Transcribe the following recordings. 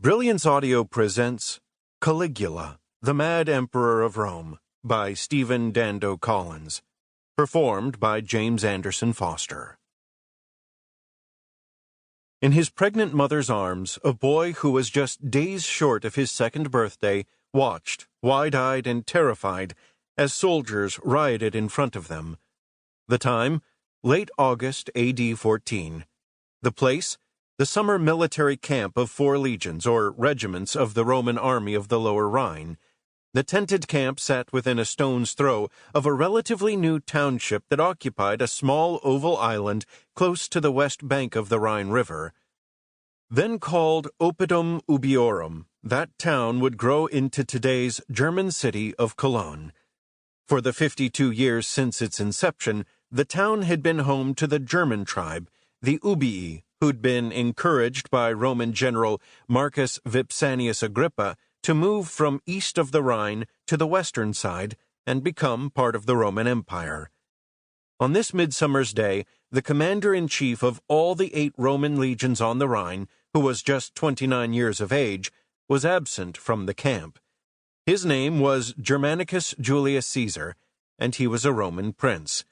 Brilliance Audio presents Caligula, the Mad Emperor of Rome, by Stephen Dando-Collins, performed by James Anderson Foster. In his pregnant mother's arms, a boy who was just days short of his second birthday watched, wide-eyed and terrified, as soldiers rioted in front of them. The time, late August AD 14. The place, the summer military camp of 4 legions or regiments of the Roman army of the Lower Rhine. The tented camp sat within a stone's throw of a relatively new township that occupied a small oval island close to the west bank of the Rhine River. Then called Oppidum Ubiorum, that town would grow into today's German city of Cologne. For the 52 years since its inception, the town had been home to the German tribe, the Ubii, who'd been encouraged by Roman general Marcus Vipsanius Agrippa to move from east of the Rhine to the western side and become part of the Roman Empire. On this midsummer's day, the commander-in-chief of all the 8 Roman legions on the Rhine, who was just 29 years of age, was absent from the camp. His name was Germanicus Julius Caesar, and he was a Roman prince.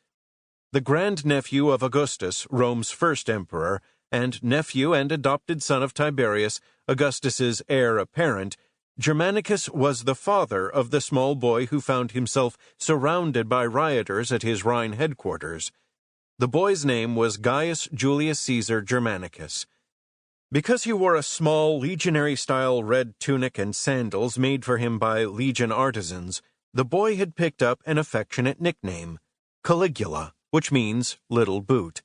The grandnephew of Augustus, Rome's first emperor, and nephew and adopted son of Tiberius, Augustus's heir apparent, Germanicus was the father of the small boy who found himself surrounded by rioters at his Rhine headquarters. The boy's name was Gaius Julius Caesar Germanicus. Because he wore a small legionary-style red tunic and sandals made for him by legion artisans, the boy had picked up an affectionate nickname, Caligula, which means little boot.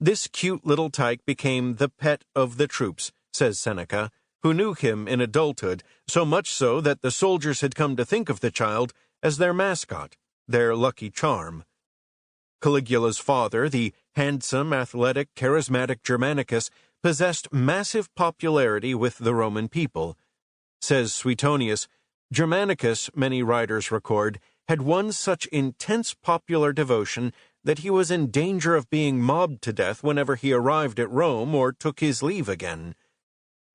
This cute little tyke became the pet of the troops, says Seneca, who knew him in adulthood, so much so that the soldiers had come to think of the child as their mascot, their lucky charm. Caligula's father, the handsome, athletic, charismatic Germanicus, possessed massive popularity with the Roman people. Says Suetonius, Germanicus, many writers record, had won such intense popular devotion that he was in danger of being mobbed to death whenever he arrived at Rome or took his leave again.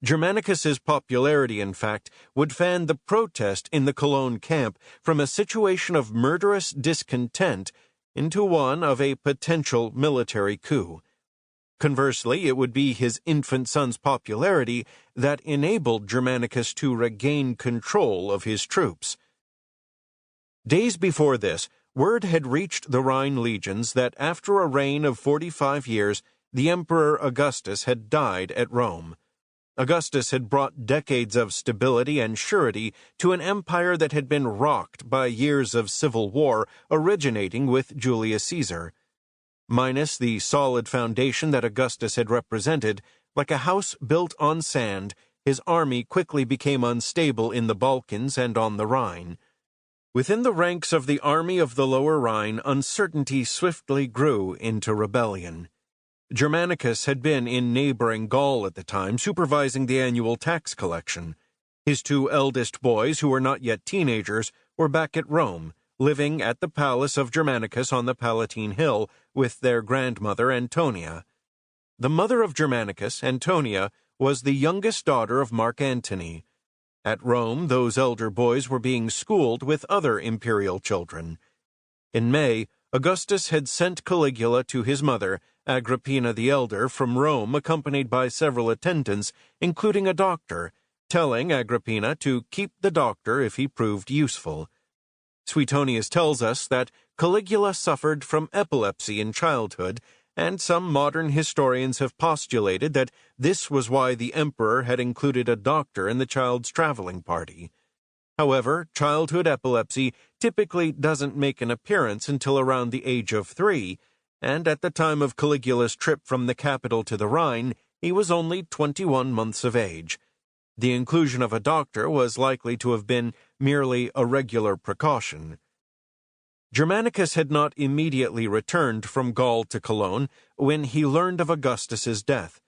Germanicus's popularity, in fact, would fan the protest in the Cologne camp from a situation of murderous discontent into one of a potential military coup. Conversely, it would be his infant son's popularity that enabled Germanicus to regain control of his troops. Days before this, word had reached the Rhine legions that after a reign of 45 years, the Emperor Augustus had died at Rome. Augustus had brought decades of stability and surety to an empire that had been rocked by years of civil war originating with Julius Caesar. Minus the solid foundation that Augustus had represented, like a house built on sand, his army quickly became unstable in the Balkans and on the Rhine. Within the ranks of the army of the Lower Rhine, uncertainty swiftly grew into rebellion. Germanicus had been in neighboring Gaul at the time, supervising the annual tax collection. His 2 eldest boys, who were not yet teenagers, were back at Rome, living at the palace of Germanicus on the Palatine Hill with their grandmother Antonia. The mother of Germanicus, Antonia, was the youngest daughter of Mark Antony. At Rome, those elder boys were being schooled with other imperial children. In May, Augustus had sent Caligula to his mother, Agrippina the Younger, from Rome accompanied by several attendants, including a doctor, telling Agrippina to keep the doctor if he proved useful. Suetonius tells us that Caligula suffered from epilepsy in childhood, and some modern historians have postulated that this was why the emperor had included a doctor in the child's traveling party. However, childhood epilepsy typically doesn't make an appearance until around the age of 3, and at the time of Caligula's trip from the capital to the Rhine, he was only 21 months of age. The inclusion of a doctor was likely to have been merely a regular precaution. Germanicus had not immediately returned from Gaul to Cologne when he learned of Augustus's death.